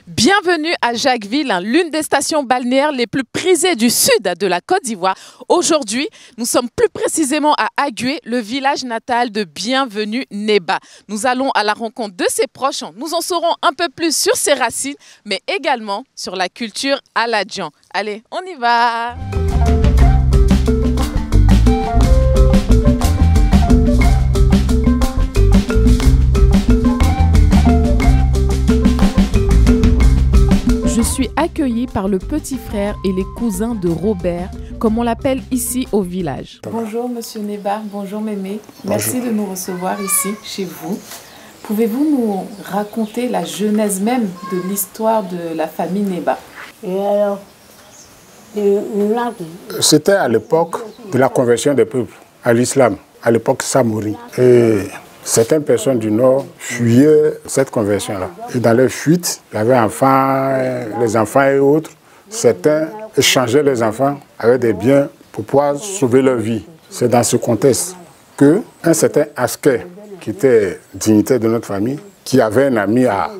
Bienvenue à Jacquesville, l'une des stations balnéaires les plus prisées du sud de la Côte d'Ivoire. Aujourd'hui, nous sommes plus précisément à Agué, le village natal de Bienvenue Neba. Nous allons à la rencontre de ses proches. Nous en saurons un peu plus sur ses racines, mais également sur la culture aladjan. Allez, on y va! Je suis accueillie par le petit frère et les cousins de Robert, comme on l'appelle ici au village. Bonjour Monsieur Neba, bonjour Mémé. Merci de nous recevoir ici, chez vous. Pouvez-vous nous raconter la genèse même de l'histoire de la famille Neba? C'était à l'époque de la conversion des peuples à l'islam, à l'époque Samouri. Et certaines personnes du Nord fuyaient cette conversion-là. Et dans leur fuite, il y avait les enfants et autres. Certains échangeaient les enfants avec des biens pour pouvoir sauver leur vie. C'est dans ce contexte qu'un certain Asker, qui était dignitaire de notre famille, qui avait un ami à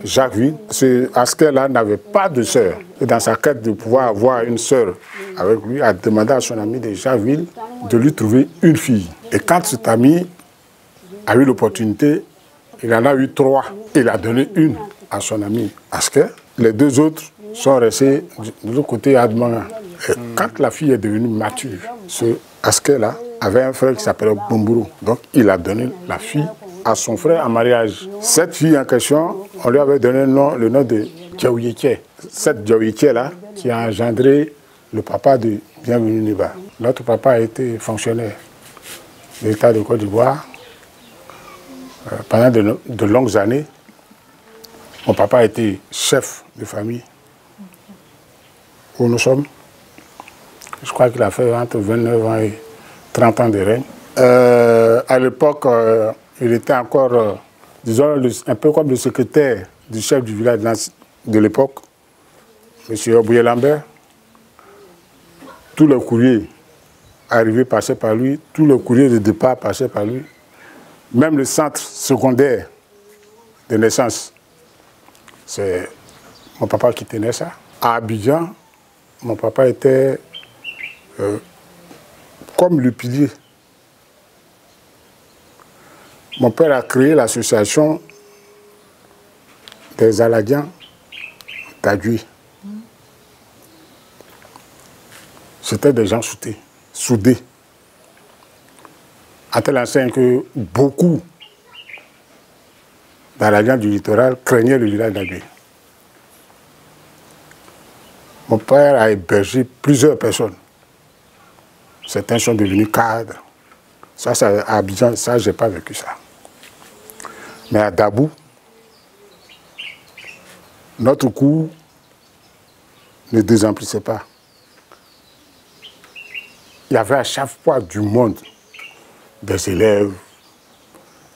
Jacquesville, ce Asker-là n'avait pas de sœur. Et dans sa quête de pouvoir avoir une sœur avec lui, a demandé à son ami de Jacquesville de lui trouver une fille. Et quand cet ami a eu l'opportunité, il en a eu 3. Il a donné une à son ami Asker. Les 2 autres sont restés de l'autre côté à Admanga. Et quand la fille est devenue mature, ce Asker-là avait un frère qui s'appelait Bomburu. Donc il a donné la fille à son frère en mariage. Cette fille en question, on lui avait donné le nom de Djaouyeké. Cette Djaouyeké-là qui a engendré le papa de Bienvenue Neba. Notre papa a été fonctionnaire de l'État de Côte d'Ivoire. Pendant de longues années, mon papa a été chef de famille où nous sommes. Je crois qu'il a fait entre 29 ans et 30 ans de règne. À l'époque, il était encore, disons, un peu comme le secrétaire du chef du village de l'époque, M. Obouye Lambert. Tous les courriers arrivés passaient par lui, tous les courriers de départ passaient par lui. Même le centre secondaire de naissance, c'est mon papa qui tenait ça. À Abidjan, mon papa était comme le pilier. Mon père a créé l'association des Aladjans d'Agué. C'était des gens soudés. À tel enseigne que beaucoup d'Aladjans du littoral craignaient le village d'Agué. Mon père a hébergé plusieurs personnes. Certains sont devenus cadres. Ça, à Abidjan, ça, je n'ai pas vécu ça. Mais à Dabou, notre cours ne désemplissait pas. Il y avait à chaque fois du monde. Des élèves,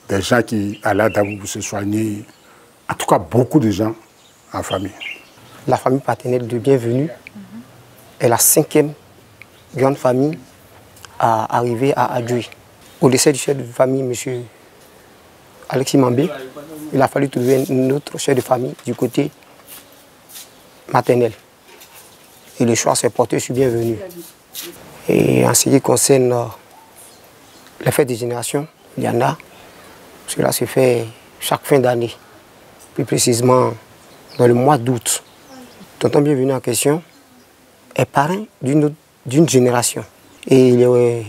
des gens qui allaient à Dabou pour se soigner. En tout cas, beaucoup de gens en famille. La famille paternelle de Bienvenue est la 5e grande famille à arriver à Agué. Au décès du chef de famille, M. Alexis Mambé, il a fallu trouver un autre chef de famille du côté maternel. Et le choix s'est porté sur Bienvenue. Et en ce qui concerne les fêtes des générations, il y en a. Cela se fait chaque fin d'année. Plus précisément, dans le mois d'août. Tonton Bienvenue en question est parrain d'une génération. Et il est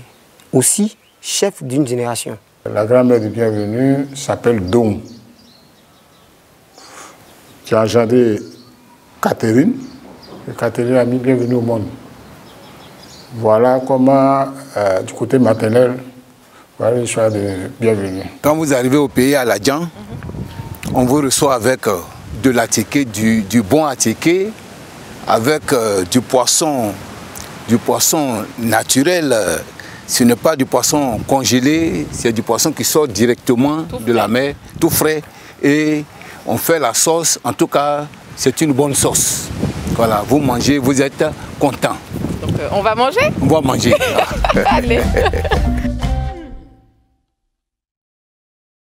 aussi chef d'une génération. La grand-mère de Bienvenue s'appelle Dom, qui a engendré Catherine. Et Catherine a mis Bienvenue au monde. Voilà comment, du côté maternel, voilà l'histoire de Bienvenue. Quand vous arrivez au pays aladjan, on vous reçoit avec de l'attiqué, du bon attiqué, avec du poisson naturel. Ce n'est pas du poisson congelé, c'est du poisson qui sort directement de la mer, tout frais. Et on fait la sauce, en tout cas, c'est une bonne sauce. Voilà, vous mangez, vous êtes content. Donc on va manger? On va manger. Allez.